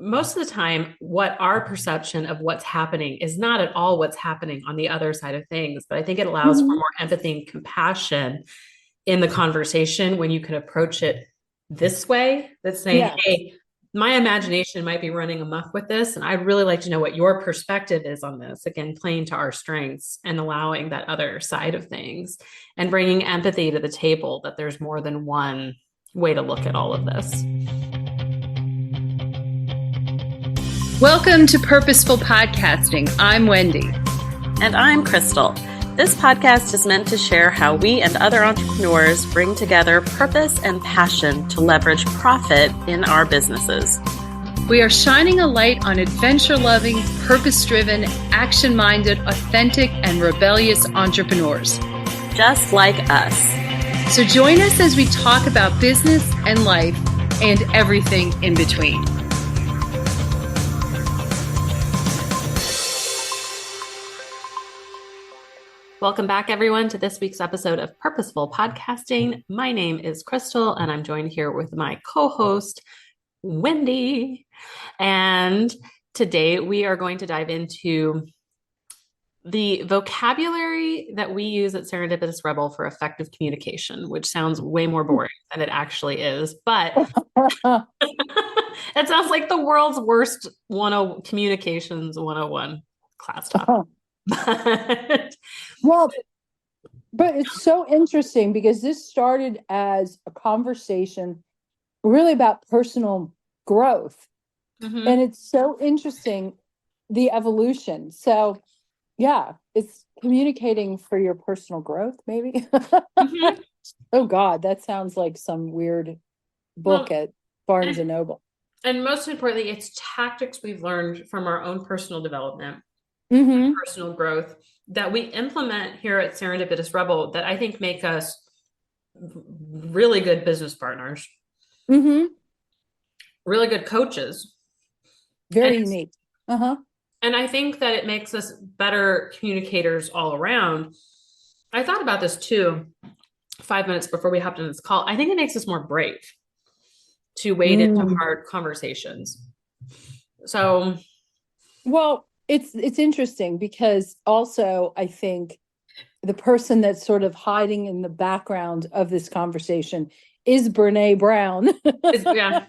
most of the time, what our perception of what's happening is not at all what's happening on the other side of things. But I think it allows for Mhm. more empathy and compassion in the conversation when you can approach it this way, that's saying, Yeah. hey, my imagination might be running amok with this. And I'd really like to know what your perspective is on this. Again, playing to our strengths and allowing that other side of things and bringing empathy to the table that there's more than one way to look at all of this. Welcome to Purposeful Podcasting. I'm Wendy. And I'm Crystal. This podcast is meant to share how we and other entrepreneurs bring together purpose and passion to leverage profit in our businesses. We are shining a light on adventure-loving, purpose-driven, action-minded, authentic, and rebellious entrepreneurs. Just like us. So join us as we talk about business and life and everything in between. Welcome back, everyone, to this week's episode of Purposeful Podcasting. My name is Crystal, and I'm joined here with my co-host, Wendy. And today we are going to dive into the vocabulary that we use at Serendipitous Rebel for effective communication, which sounds way more boring than it actually is. But it sounds like the world's worst communications 101 class topic. Well, but it's so interesting because this started as a conversation really about personal growth. Mm-hmm. And it's so interesting, the evolution. So, yeah, it's communicating for your personal growth, maybe. Mm-hmm. Oh, God, that sounds like some weird book at Barnes and Noble. And most importantly, it's tactics we've learned from our own personal development, personal growth that we implement here at Serendipitous Rebel that I think make us really good business partners, really good coaches. Very unique. And I think that it makes us better communicators all around. I thought about this too 5 minutes before we hopped on this call. I think it makes us more brave to wade into hard conversations. So, well, it's interesting because also I think the person that's sort of hiding in the background of this conversation is Brene Brown. yeah,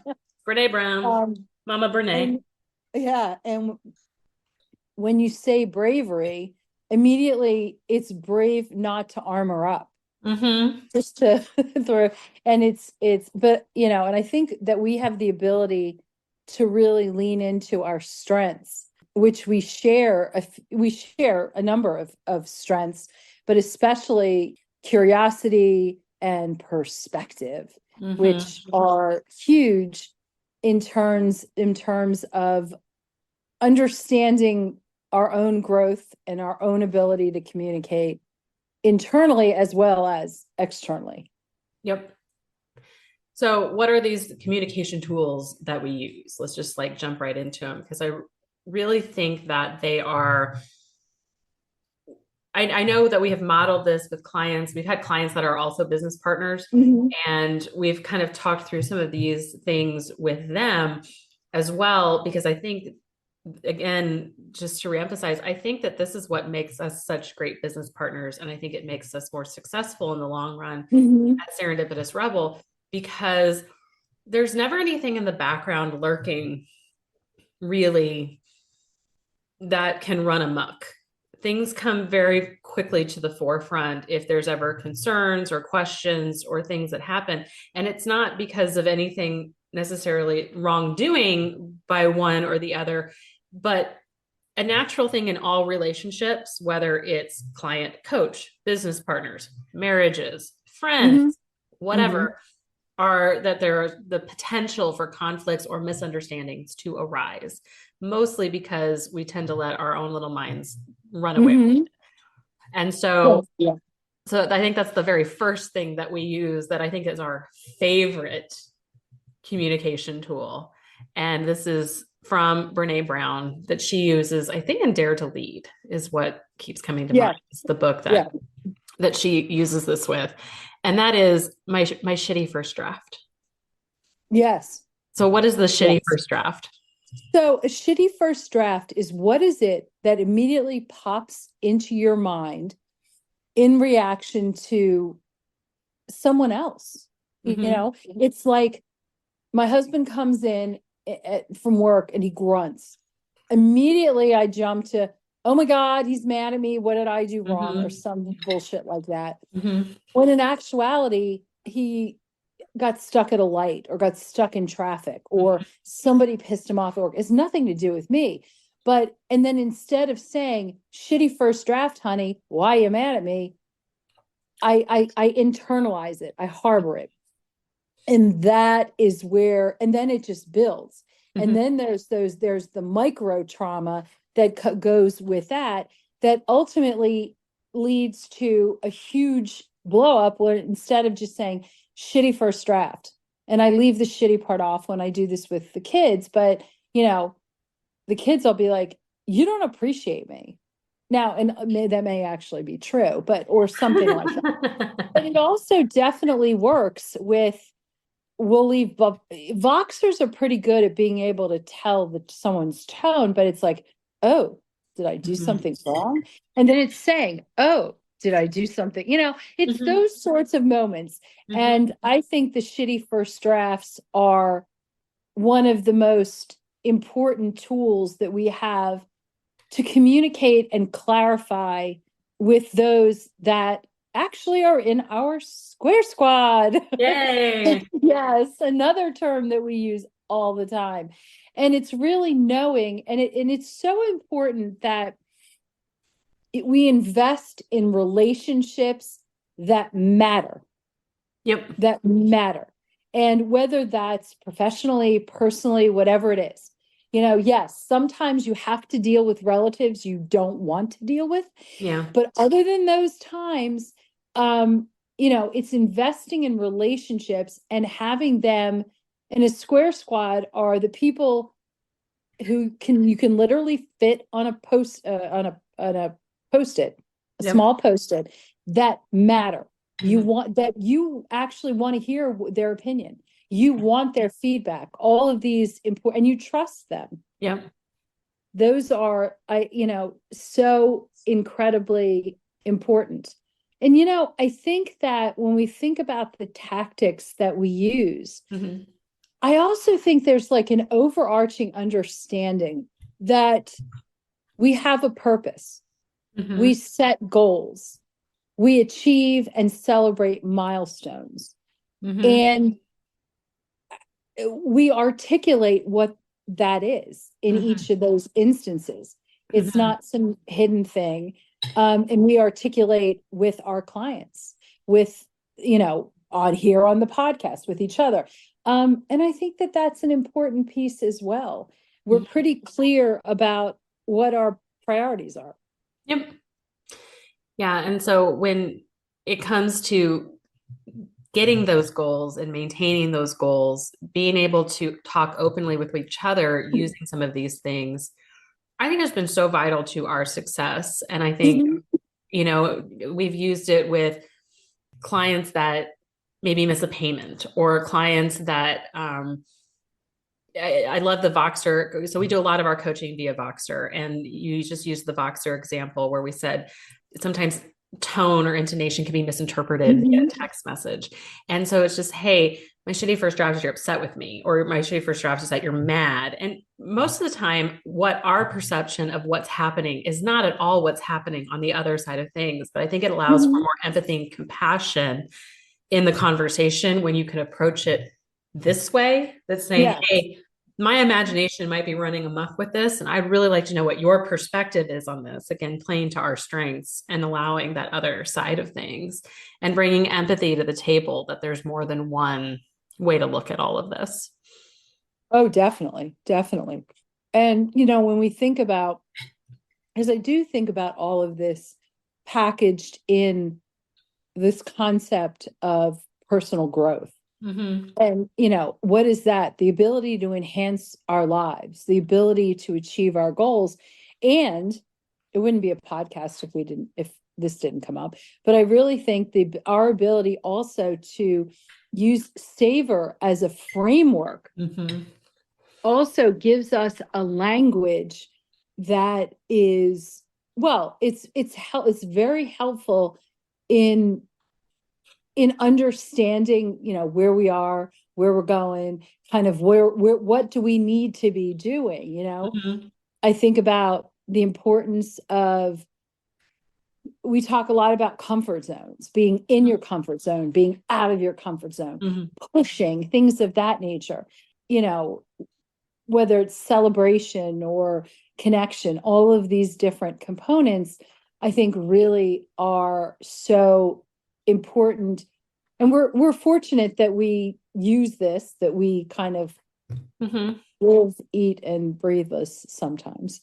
Brene Brown, Mama Brene. And when you say bravery, immediately it's brave not to armor up. Just to throw, and but and I think that we have the ability to really lean into our strengths, which we share a number of strengths, but especially curiosity and perspective, which are huge in terms of understanding our own growth and our own ability to communicate internally as well as externally. Yep. So what are these communication tools that we use? Let's just jump right into them, because I really think that they are, I know that we have modeled this with clients. We've had clients that are also business partners, and we've kind of talked through some of these things with them as well, because I think, again, just to reemphasize, I think that this is what makes us such great business partners. And I think it makes us more successful in the long run at Serendipitous Rebel, because there's never anything in the background lurking really that can run amok. Things come very quickly to the forefront if there's ever concerns or questions or things that happen. And it's not because of anything necessarily wrongdoing by one or the other, but a natural thing in all relationships, whether it's client, coach, business partners, marriages, friends, whatever, are that there are the potential for conflicts or misunderstandings to arise, mostly because we tend to let our own little minds run away with it. And so I think that's the very first thing that we use, that I think is our favorite communication tool. And this is from Brene Brown, that she uses, I think, in Dare to Lead is what keeps coming to mind. It's the book that she uses this with. And that is my shitty first draft. Yes. So what is the shitty first draft? So a shitty first draft is, what is it that immediately pops into your mind in reaction to someone else? Mhm. You know, it's like my husband comes in from work and he grunts. Immediately I jump to, oh my God, he's mad at me. What did I do wrong? Or some bullshit like that. When in actuality, he got stuck at a light or got stuck in traffic or somebody pissed him off at work. It's nothing to do with me. But, and then instead of saying, shitty first draft, honey, why are you mad at me? I internalize it. I harbor it. And that is where, and then it just builds. And then there's the micro trauma that goes with that ultimately leads to a huge blow up, where instead of just saying shitty first draft, and I leave the shitty part off when I do this with the kids, but you know, the kids, I'll be like, you don't appreciate me now. And that may actually be true, but, or something like that. But it also definitely works with, we'll leave, Voxers are pretty good at being able to tell someone's tone, but it's like, oh, did I do something wrong? And then it's saying, oh, did I do something? You know, it's those sorts of moments. And I think the shitty first drafts are one of the most important tools that we have to communicate and clarify with those that actually are in our square squad. Yay. Yes, another term that we use all the time. And it's really knowing, and it's so important that we invest in relationships that matter. Yep. That matter. And whether that's professionally, personally, whatever it is. You know, yes, sometimes you have to deal with relatives you don't want to deal with. Yeah. But other than those times, you know, it's investing in relationships and having them in a square squad are the people who you can literally fit on a post-it, a small post-it that matter. You want that, you actually want to hear their opinion. You want their feedback, all of these important, and you trust them. Yeah. Those are, you know, so incredibly important. And, you know, I think that when we think about the tactics that we use, I also think there's like an overarching understanding that we have a purpose. We set goals. We achieve and celebrate milestones. And we articulate what that is in each of those instances. It's not some hidden thing. And we articulate with our clients, with, you know, on here on the podcast with each other. And I think that that's an important piece as well. We're pretty clear about what our priorities are. Yep. Yeah. And so when it comes to getting those goals and maintaining those goals, being able to talk openly with each other using some of these things, I think has been so vital to our success. And I think, you know, we've used it with clients that maybe miss a payment, or clients that, I love the Voxer. So we do a lot of our coaching via Voxer, and you just use the Voxer example where we said sometimes tone or intonation can be misinterpreted via text message. And so it's just, hey, my shitty first draft is you're upset with me, or my shitty first draft is that you're mad. And most of the time, what our perception of what's happening is not at all what's happening on the other side of things. But I think it allows for more empathy and compassion in the conversation when you can approach it this way, that's saying, hey, my imagination might be running amok with this, and I'd really like to know what your perspective is on this. Again, playing to our strengths and allowing that other side of things and bringing empathy to the table, that there's more than one way to look at all of this. Oh, definitely. Definitely. And, you know, when we think about, as I do think about all of this packaged in this concept of personal growth. And, you know, what is that? The ability to enhance our lives, the ability to achieve our goals. And it wouldn't be a podcast if this didn't come up, but I really think our ability also to use Savor as a framework also gives us a language that is, well, it's very helpful in understanding, where we are, where we're going, kind of what do we need to be doing, Mhm. I think about the importance of, we talk a lot about comfort zones, being in your comfort zone, being out of your comfort zone, Mhm. pushing things of that nature, you know, whether it's celebration or connection, all of these different components, I think really are so important. And we're fortunate that we use this, that we kind of Mhm. live, eat, and breathe this sometimes.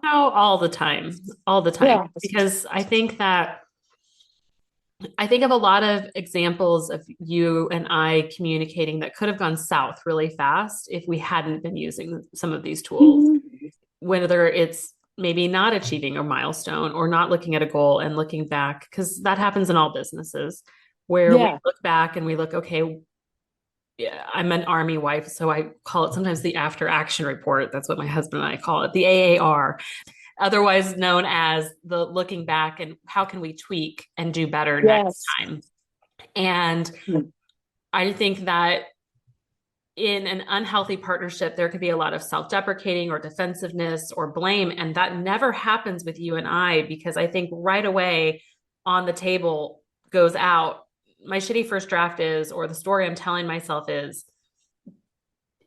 No, all the time, Yeah. because I think of a lot of examples of you and I communicating that could have gone south really fast if we hadn't been using some of these tools. Mhm. Whether it's maybe not achieving a milestone or not looking at a goal and looking back, because that happens in all businesses, where we Yeah. look back and we look, okay, yeah, I'm an army wife, so I call it sometimes the after action report. That's what my husband and I call it, the AAR, otherwise known as the looking back and how can we tweak and do better next Yes. time. And Mm. I think that in an unhealthy partnership, there could be a lot of self-deprecating or defensiveness or blame. And that never happens with you and I, because I think right away on the table goes out, my shitty first draft is, or the story I'm telling myself is,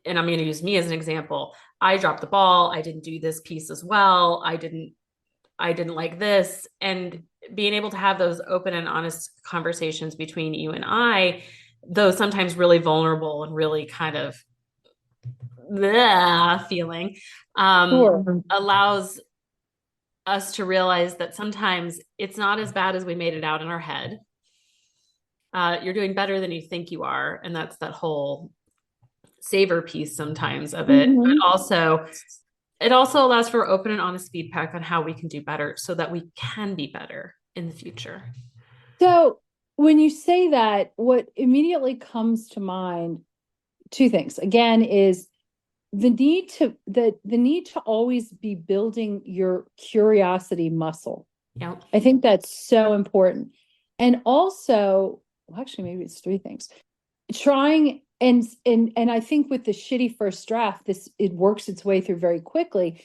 and I'm going to use me as an example. I dropped the ball. I didn't do this piece as well. I didn't like this. And being able to have those open and honest conversations between you and I, though sometimes really vulnerable and really kind of bleh feeling, Sure. allows us to realize that sometimes it's not as bad as we made it out in our head. You're doing better than you think you are. And that's that whole savor piece sometimes of it. Mhm. But also, it also allows for open and honest feedback on how we can do better so that we can be better in the future. So when you say that, what immediately comes to mind, two things. Again, is the need to always be building your curiosity muscle. Yeah. I think that's so important. And also, well, actually, maybe it's three things. Trying and I think with the shitty first draft, it works its way through very quickly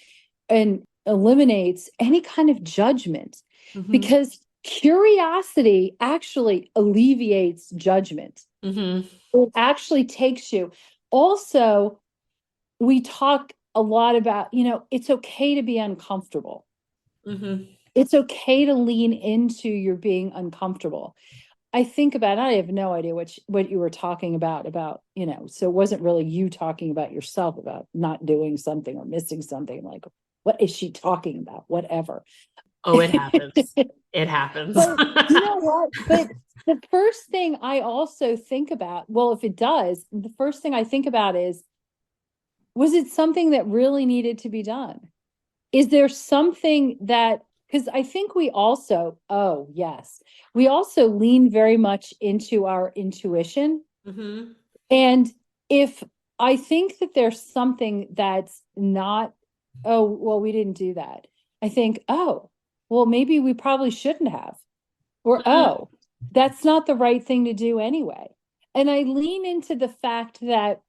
and eliminates any kind of judgment, Mm-hmm. because curiosity actually alleviates judgment. Mm-hmm. It actually takes you. Also, we talk a lot about, it's okay to be uncomfortable. Mm-hmm. It's okay to lean into your being uncomfortable. I think about, I have no idea what you were talking about, so it wasn't really you talking about yourself, about not doing something or missing something, like, what is she talking about? Whatever. Oh, it happens. It happens. But you know what? But the first thing I also think about, well, if it does, the first thing I think about is, was it something that really needed to be done? Is there something that, because I think we also, oh, yes, we also lean very much into our intuition. Mm-hmm. And if I think that there's something that's not, oh, well, we didn't do that, I think, oh, well, maybe we probably shouldn't have. Or, Mm-hmm. oh, that's not the right thing to do anyway. And I lean into the fact that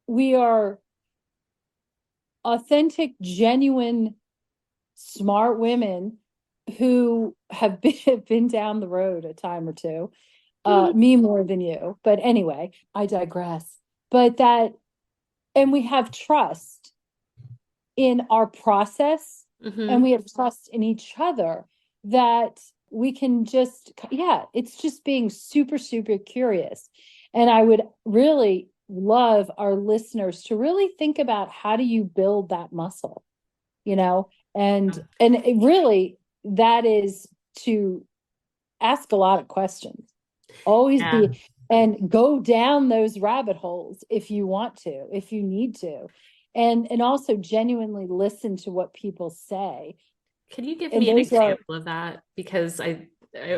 we are authentic, genuine, smart women who have been down the road a time or two. Me more than you, but anyway, I digress. But and we have trust in our process, Mm-hmm. and we have trust in each other, that we can just, yeah, it's just being super, super curious. And I would really love our listeners to really think about, how do you build that muscle, and it really, that is to ask a lot of questions, always Yeah. be, and go down those rabbit holes if you want to, if you need to, and also genuinely listen to what people say. Can you give And me an those are, example of that? Because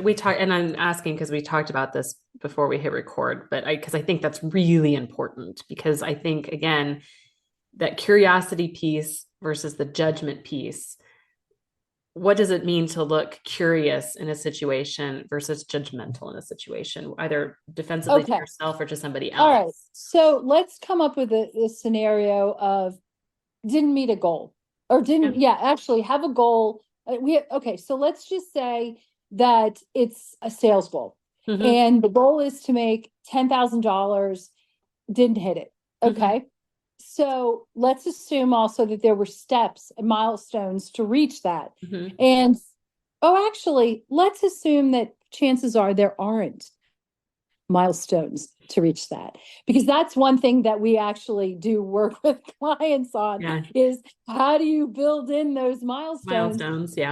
we talked, and I'm asking because we talked about this before we hit record, but because I think that's really important, because I think, again, that curiosity piece versus the judgment piece. What does it mean to look curious in a situation versus judgmental in a situation, either defensively to yourself or to somebody else? All right. So let's come up with a scenario of didn't meet a goal or actually have a goal. So let's just say that it's a sales goal and the goal is to make $10,000, didn't hit it. Okay. So let's assume also that there were steps and milestones to reach that. And actually, let's assume that chances are there aren't milestones to reach that, because that's one thing that we actually do work with clients on is how do you build in those milestones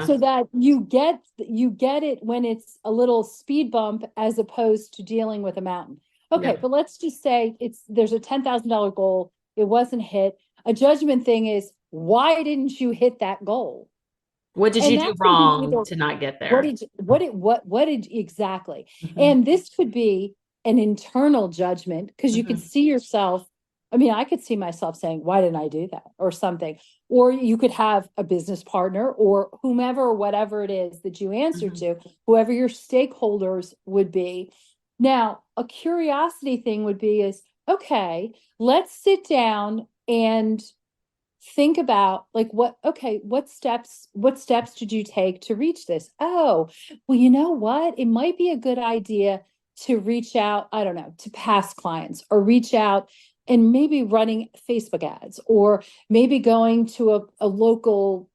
so that you get it when it's a little speed bump as opposed to dealing with a mountain. But let's just say there's a $10,000 goal. It wasn't hit. A judgment thing is, why didn't you hit that goal? What did you do wrong to not get there? What did exactly? And this could be an internal judgment, because you could see yourself. I mean, I could see myself saying, why didn't I do that or something? Or you could have a business partner or whomever, or whatever it is that you answer to, whoever your stakeholders would be. Now, a curiosity thing would be okay, let's sit down and think about what steps did you take to reach this? Oh, well, you know what? It might be a good idea to reach out, I don't know, to past clients, or reach out and maybe running Facebook ads, or maybe going to a local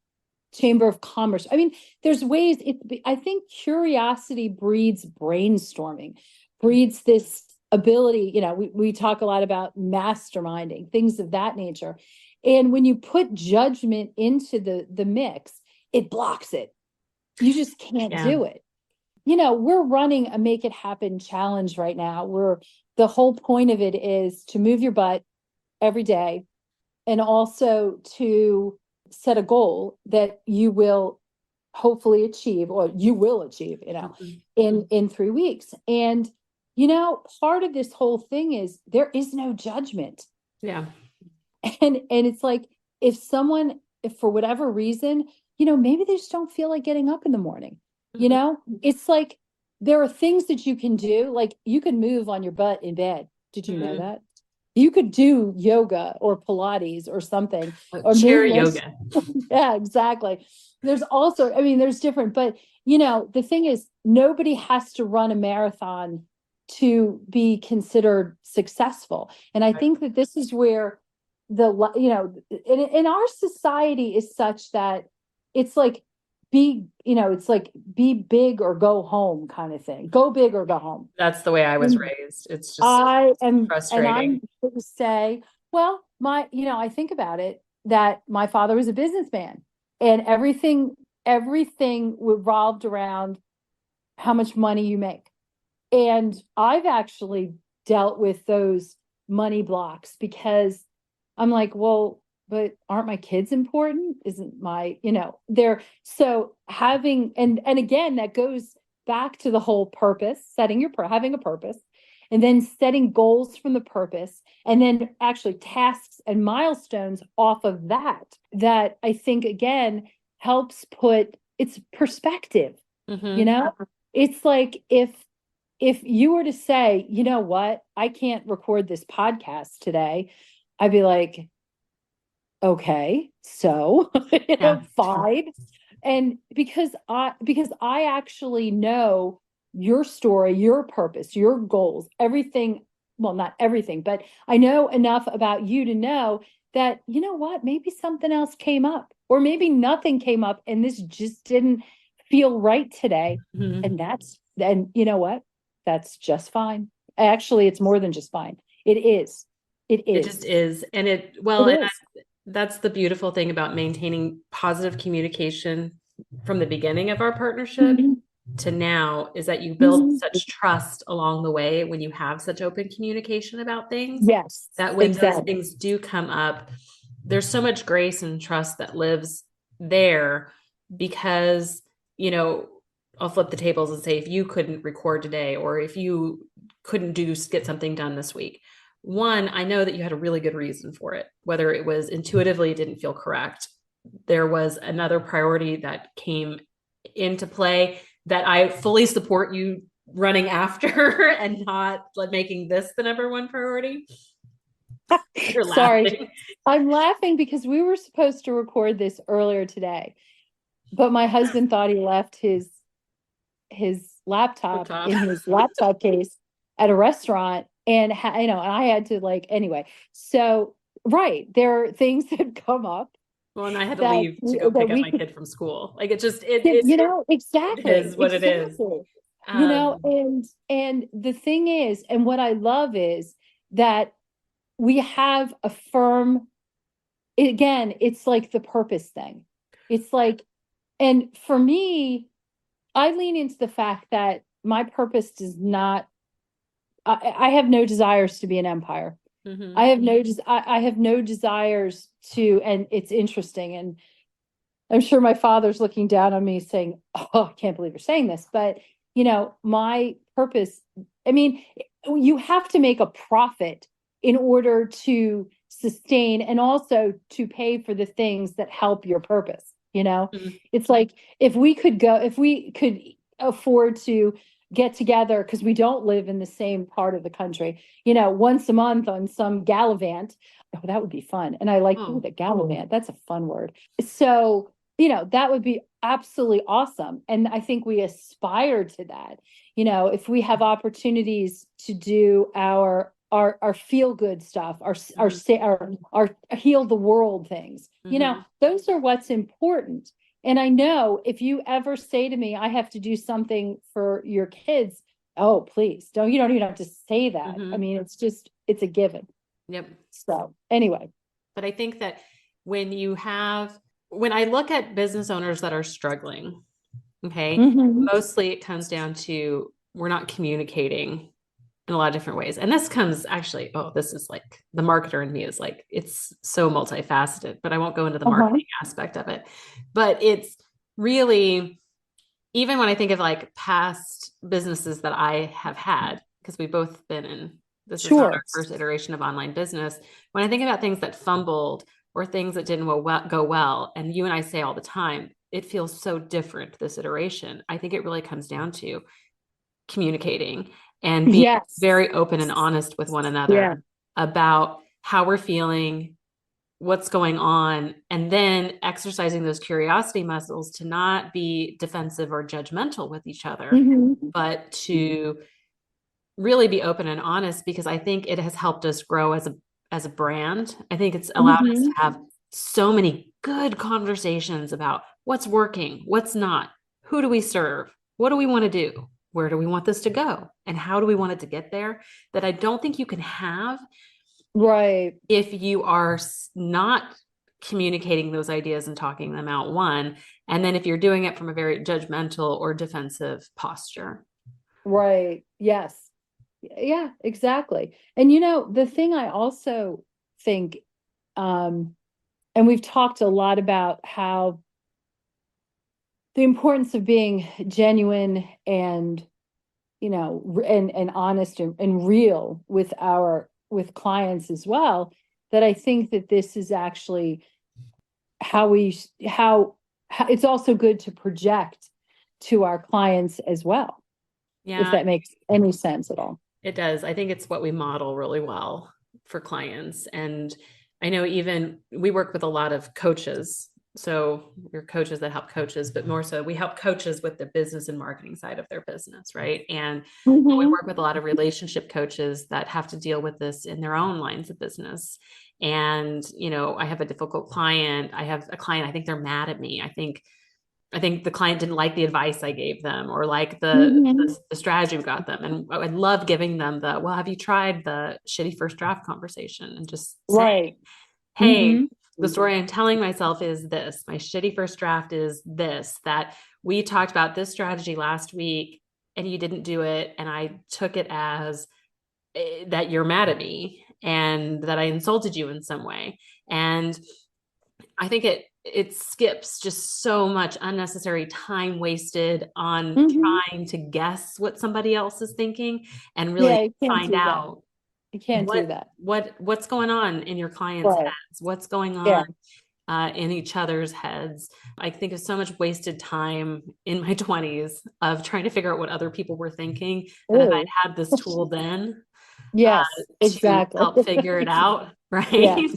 chamber of commerce. I mean, there's ways. I think curiosity breeds brainstorming, breeds this ability. We talk a lot about masterminding, things of that nature. And when you put judgment into the mix, it blocks it. You just can't do it. We're running a Make It Happen challenge right now, the whole point of it is to move your butt every day, and also to set a goal that you will hopefully achieve, or you will achieve, in 3 weeks. And, part of this whole thing is there is no judgment. Yeah. And it's like, if for whatever reason, maybe they just don't feel like getting up in the morning, it's like, there are things that you can do. Like, you can move on your butt in bed. Did you know that? You could do yoga or Pilates or something, or chair yoga. Yeah, exactly. There's also, there's different, but the thing is, nobody has to run a marathon to be considered successful. And I think that this is where in our society is such that it's like, be big or go home kind of thing. Go big or go home. That's the way I was raised. It's just frustrating. And I'm going to say, well, I think about it, that my father was a businessman, and everything revolved around how much money you make. And I've actually dealt with those money blocks, because I'm like, well, but aren't my kids important? Isn't my, so having, and again, that goes back to the whole purpose, having a purpose, and then setting goals from the purpose, and then actually tasks and milestones off of that I think, again, helps put its perspective. It's like, if you were to say, you know what, I can't record this podcast today, I'd be like, okay, so fine. And because I actually know your story, your purpose, your goals, everything. Well, not everything, but I know enough about you to know that, you know what, maybe something else came up, or maybe nothing came up, and this just didn't feel right today. And you know what? That's just fine. Actually, it's more than just fine. It is. It just is. And that's the beautiful thing about maintaining positive communication from the beginning of our partnership to now, is that you build such trust along the way when you have such open communication about things. Yes. That when those things do come up, there's so much grace and trust that lives there, because, I'll flip the tables and say, if you couldn't record today, or if you couldn't get something done this week, one, I know that you had a really good reason for it, whether it was intuitively it didn't feel correct. There was another priority that came into play that I fully support you running after and not like making this the number one priority. You're Sorry, laughing. I'm laughing because we were supposed to record this earlier today, but my husband thought he left his laptop in his laptop case at a restaurant, and and I had to anyway. So right, there are things that come up. Well, and I had to leave to go pick up my kid from school. Like exactly. It is what it is. And the thing is, and what I love is that we have a firm, again, it's like the purpose thing. It's like, and for me, I lean into the fact that my purpose does not, I have no desires to be an empire. Mm-hmm. I have no desires to, and it's interesting. And I'm sure my father's looking down on me saying, oh, I can't believe you're saying this. But, my purpose, I mean, you have to make a profit in order to sustain and also to pay for the things that help your purpose. Mm-hmm. It's like, if we could afford to get together, because we don't live in the same part of the country, once a month on some gallivant, that would be fun. And I like the gallivant. That's a fun word. So, that would be absolutely awesome. And I think we aspire to that. If we have opportunities to do our feel good stuff, our heal the world things, those are what's important. And I know if you ever say to me, I have to do something for your kids, oh, please you don't even have to say that. I mean, it's a given. Yep. So anyway, but I think that when I look at business owners that are struggling, okay, mostly it comes down to, we're not communicating in a lot of different ways. And this comes actually, this is like the marketer in me is like, it's so multifaceted, but I won't go into the marketing aspect of it. But it's really, even when I think of like past businesses that I have had, because we've both been in, this is not our first iteration of online business. When I think about things that fumbled or things that didn't go well, and you and I say all the time, it feels so different, this iteration. I think it really comes down to communicating and being very open and honest with one another about how we're feeling, what's going on, and then exercising those curiosity muscles to not be defensive or judgmental with each other, but to really be open and honest, because I think it has helped us grow as a brand. I think it's allowed us to have so many good conversations about what's working, what's not, who do we serve, what do we want to do, where do we want this to go, and how do we want it to get there, that I don't think you can have if you are not communicating those ideas and talking them out, one, and then if you're doing it from a very judgmental or defensive posture. Right. Yes. Yeah, exactly. And the thing I also think, and we've talked a lot about how the importance of being genuine and, and honest and real with clients as well, that I think that this is actually how it's also good to project to our clients as well. Yeah. If that makes any sense at all. It does. I think it's what we model really well for clients. And I know even we work with a lot of coaches. So we're coaches that help coaches, but more so we help coaches with the business and marketing side of their business, right? And we work with a lot of relationship coaches that have to deal with this in their own lines of business. And, I have a difficult client. I have a client, I think they're mad at me. I think the client didn't like the advice I gave them, or like the strategy we got them. And I love giving them well, have you tried the shitty first draft conversation, and just say, hey, the story I'm telling myself is this, my shitty first draft is this, that we talked about this strategy last week and you didn't do it. And I took it as that you're mad at me and that I insulted you in some way. And I think it skips just so much unnecessary time wasted on trying to guess what somebody else is thinking and really find out. You can't do that. What's going on in your clients' heads? What's going on in each other's heads? I think of so much wasted time in my 20s of trying to figure out what other people were thinking. And if I'd had this tool then, exactly, to help figure it out, right?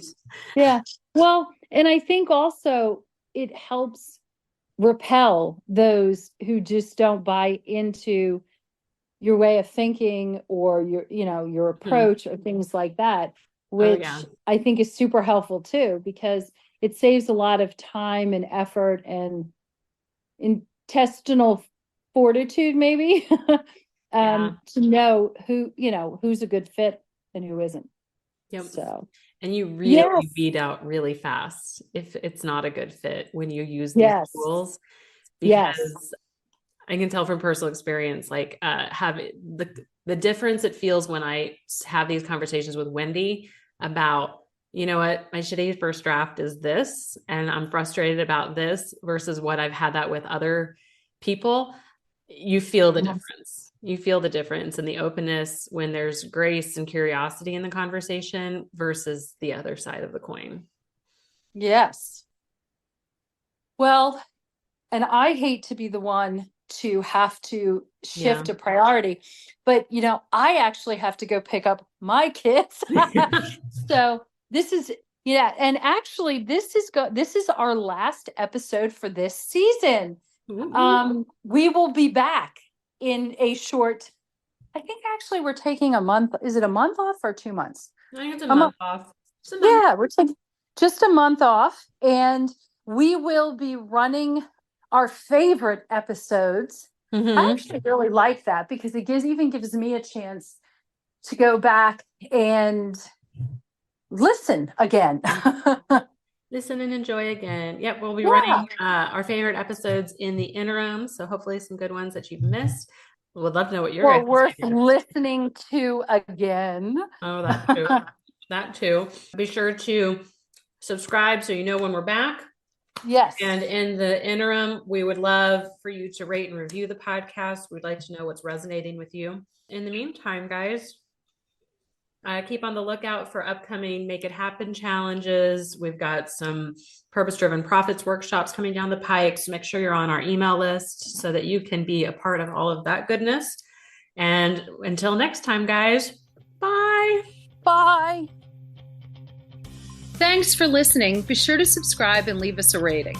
Yeah. Well, and I think also it helps repel those who just don't buy into your way of thinking or your approach or things like that, which I think is super helpful too, because it saves a lot of time and effort and intestinal fortitude, maybe, to know who's a good fit and who isn't. So, and you really weed out really fast if it's not a good fit when you use these tools, because I can tell from personal experience, like have the difference it feels when I have these conversations with Wendy about, you know what, my shitty first draft is this, and I'm frustrated about this, versus what I've had that with other people. You feel the difference. You feel the difference in the openness when there's grace and curiosity in the conversation versus the other side of the coin. Yes. Well, and I hate to be the one to have to shift a priority, but I actually have to go pick up my kids. So this is, and actually this is our last episode for this season. We will be back in a short, I think actually we're taking a month. Is it a month off or 2 months? I think it's a month off. We're taking just a month off, and we will be running our favorite episodes. I actually really like that because it gives me a chance to go back and listen again. Listen and enjoy again. Yep, we'll be running our favorite episodes in the interim, so hopefully some good ones that you've missed. We'd love to know what you're worth listening to again. Oh, that too. Be sure to subscribe so you know when we're back. Yes. And in the interim, we would love for you to rate and review the podcast. We'd like to know what's resonating with you. In the meantime, guys, keep on the lookout for upcoming Make It Happen challenges. We've got some purpose-driven profits workshops coming down the pike. So make sure you're on our email list so that you can be a part of all of that goodness. And until next time, guys, bye. Bye. Thanks for listening. Be sure to subscribe and leave us a rating.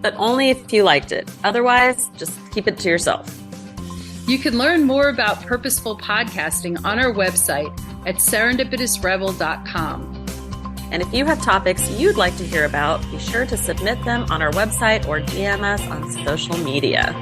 But only if you liked it. Otherwise, just keep it to yourself. You can learn more about purposeful podcasting on our website at serendipitousrebel.com. And if you have topics you'd like to hear about, be sure to submit them on our website or DM us on social media.